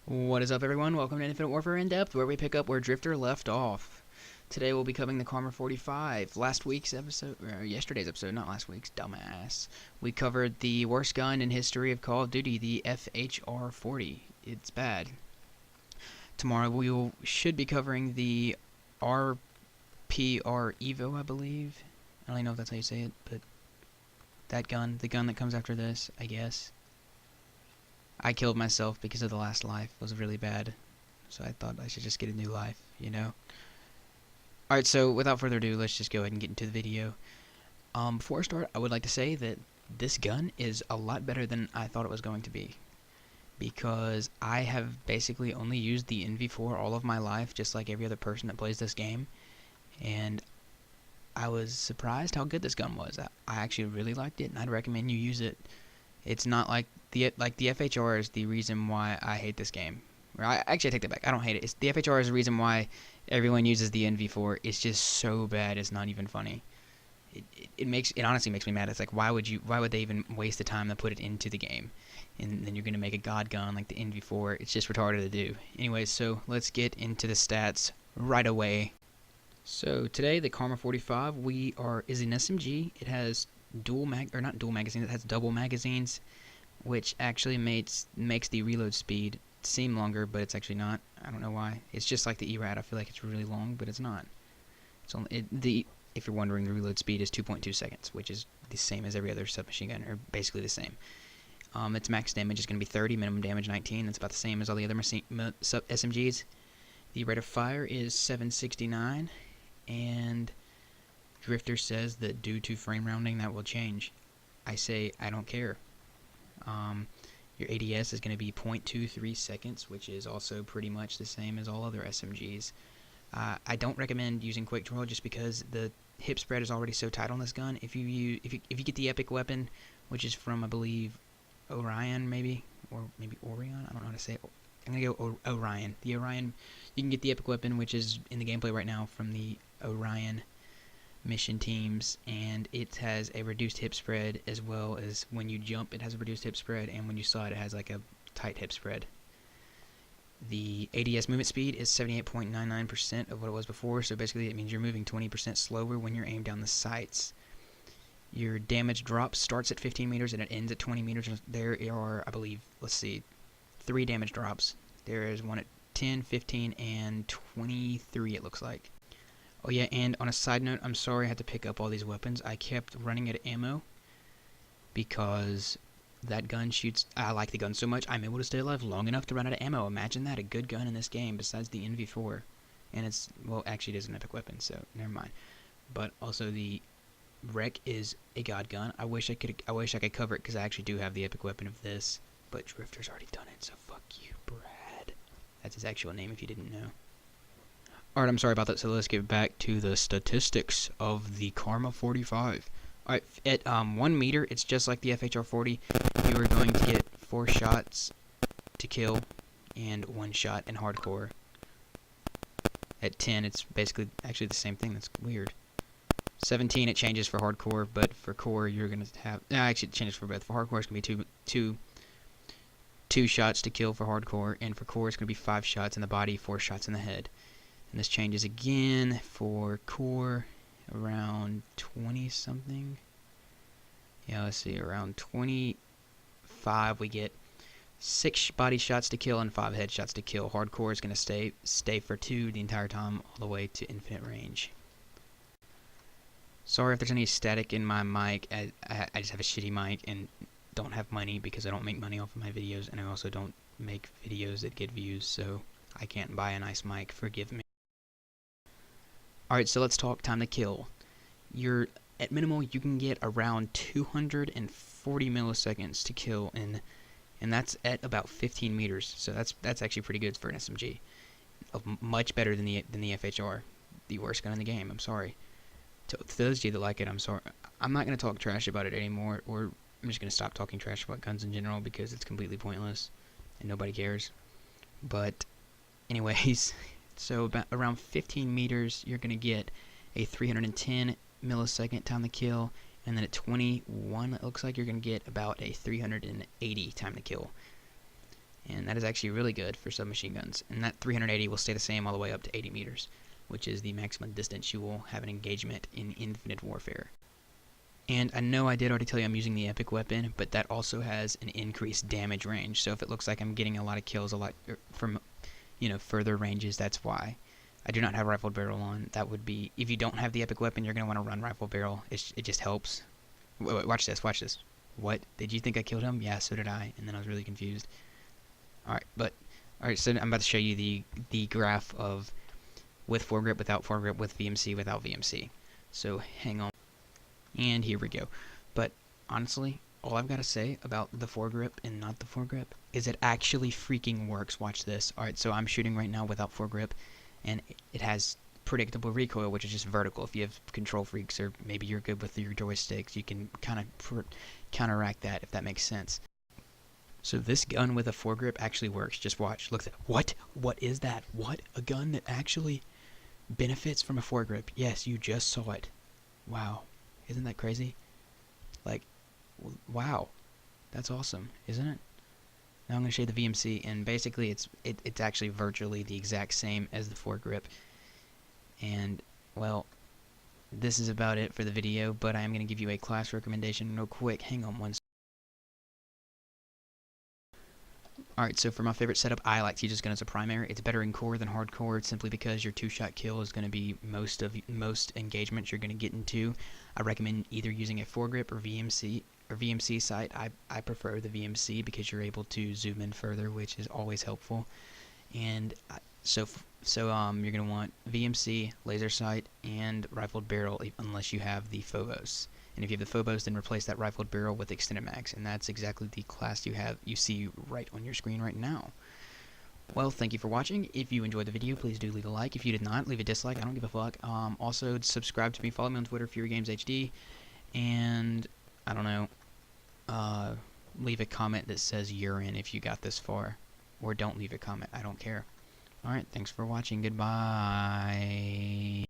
What is up, everyone? Welcome to Infinite Warfare In Depth, where we pick up where Drift0r left off. Today we'll be covering the Karma 45. Last week's episode, or yesterday's episode, not last week's, dumbass. We covered the worst gun in history of Call of Duty, the FHR-40. It's bad. Tomorrow we should be covering the RPR Evo, I believe. I don't even know if that's how you say it, but that gun, the gun that comes after this, I guess. I killed myself because of the last life. It was really bad. So I thought I should just get a new life, you know? Alright, so without further ado, let's just go ahead and get into the video. Before I start, I would like to say that this gun is a lot better than I thought it was going to be. Because I have basically only used the NV4 all of my life, just like every other person that plays this game. And I was surprised how good this gun was. I actually really liked it, and I'd recommend you use it. It's not like the FHR is the reason why I hate this game. Actually, I take that back. I don't hate it. The FHR is the reason why everyone uses the NV4. It's just so bad. It's not even funny. It honestly makes me mad. It's like, why would they even waste the time to put it into the game? And then you're gonna make a god gun like the NV4. It's just retarded to do. Anyways, so let's get into the stats right away. So today the Karma 45 is an SMG. It has not dual magazines. It has double magazines, which actually makes the reload speed seem longer, but it's actually not. I don't know why. It's just like the ERAD. I feel like it's really long, but it's not. It's only if you're wondering, the reload speed is 2.2 seconds, which is the same as every other submachine gun, or basically the same. Its max damage is going to be 30, minimum damage 19. That's about the same as all the other SMGs. The rate of fire is 769, and Drift0r says that due to frame rounding that will change. I say I don't care. Your ADS is going to be 0.23 seconds, which is also pretty much the same as all other SMGs. I don't recommend using quick draw just because the hip spread is already so tight on this gun. If you get the epic weapon, which is from I believe Orion maybe, or maybe Orion, I don't know how to say it. I'm gonna go Orion. The Orion, you can get the epic weapon, which is in the gameplay right now from the Orion mission teams, and it has a reduced hip spread, as well as when you jump it has a reduced hip spread, and when you slide it has like a tight hip spread. The ADS movement speed is 78.99% of what it was before, so basically it means you're moving 20% slower when you're aimed down the sights. Your damage drop starts at 15 meters and it ends at 20 meters. There are, I believe, let's see, 3 damage drops. There is one at 10, 15, and 23, it looks like. Oh yeah, and on a side note, I'm sorry I had to pick up all these weapons. I kept running out of ammo because that gun shoots. I like the gun so much, I'm able to stay alive long enough to run out of ammo. Imagine that, a good gun in this game besides the NV4. And it's, well, actually it is an epic weapon, so never mind. But also the Wreck is a god gun. I wish I could cover it because I actually do have the epic weapon of this, but Drift0r's already done it, so fuck you, Brad. That's his actual name if you didn't know. Alright, I'm sorry about that, so let's get back to the statistics of the Karma 45. Alright, at 1 meter, it's just like the FHR-40. You are going to get 4 shots to kill and 1 shot in hardcore. At 10, it's basically actually the same thing. That's weird. 17, it changes for hardcore, but for core, you're going to have... No, actually, it changes for both. For hardcore, it's going to be two shots to kill for hardcore, and for core, it's going to be 5 shots in the body, 4 shots in the head. And this changes again for core around 20-something. Yeah, let's see, around 25 we get 6 body shots to kill and 5 headshots to kill. Hardcore is going to stay for 2 the entire time, all the way to infinite range. Sorry if there's any static in my mic. I just have a shitty mic and don't have money because I don't make money off of my videos, and I also don't make videos that get views, so I can't buy a nice mic. Forgive me. Alright, so let's talk time to kill. At minimal, you can get around 240 milliseconds to kill, and that's at about 15 meters. So that's actually pretty good for an SMG. Much better than the FHR, the worst gun in the game. I'm sorry. To those of you that like it, I'm sorry. I'm not going to talk trash about it anymore, or I'm just going to stop talking trash about guns in general because it's completely pointless and nobody cares. But anyways, so about around 15 meters, you're going to get a 310 millisecond time to kill, and then at 21, it looks like you're going to get about a 380 time to kill. and that is actually really good for submachine guns. And that 380 will stay the same all the way up to 80 meters, which is the maximum distance you will have an engagement in Infinite Warfare. And I know I did already tell you I'm using the epic weapon, but that also has an increased damage range. So if it looks like I'm getting a lot of kills from further ranges, that's why. I do not have rifled barrel on. That would be, if you don't have the epic weapon, you're going to want to run rifle barrel. It just helps. Wait, watch this, watch this. What? Did you think I killed him? Yeah, so did I. And then I was really confused. Alright, so I'm about to show you the graph of with foregrip, without foregrip, with VMC, without VMC. So hang on. And here we go. But honestly, all I've got to say about the foregrip and not the foregrip is it actually freaking works. Watch this. Alright, so I'm shooting right now without foregrip, and it has predictable recoil, which is just vertical. If you have control freaks, or maybe you're good with your joysticks, you can kind of counteract that, if that makes sense. So this gun with a foregrip actually works. Just watch. Look at that. What? What is that? What? A gun that actually benefits from a foregrip. Yes, you just saw it. Wow. Isn't that crazy? Like, wow. That's awesome, isn't it? Now I'm going to show you the VMC, and basically it's actually virtually the exact same as the foregrip. And, well, this is about it for the video, but I am going to give you a class recommendation real quick. Hang on one second. Alright, so for my favorite setup, I like to use this gun as a primary. It's better in core than hardcore, simply because your two-shot kill is going to be most engagements you're going to get into. I recommend either using a foregrip or VMC sight. I prefer the VMC because you're able to zoom in further, which is always helpful. And so you're going to want VMC, laser sight, and rifled barrel, unless you have the Phobos. And if you have the Phobos, then replace that rifled barrel with extended mags, and that's exactly the class you see right on your screen right now. Well, thank you for watching. If you enjoyed the video, please do leave a like. If you did not, leave a dislike. I don't give a fuck. Also, subscribe to me. Follow me on Twitter, Fury Games HD, and I don't know. Leave a comment that says urine if you got this far, or don't leave a comment. I don't care. All right, thanks for watching. Goodbye.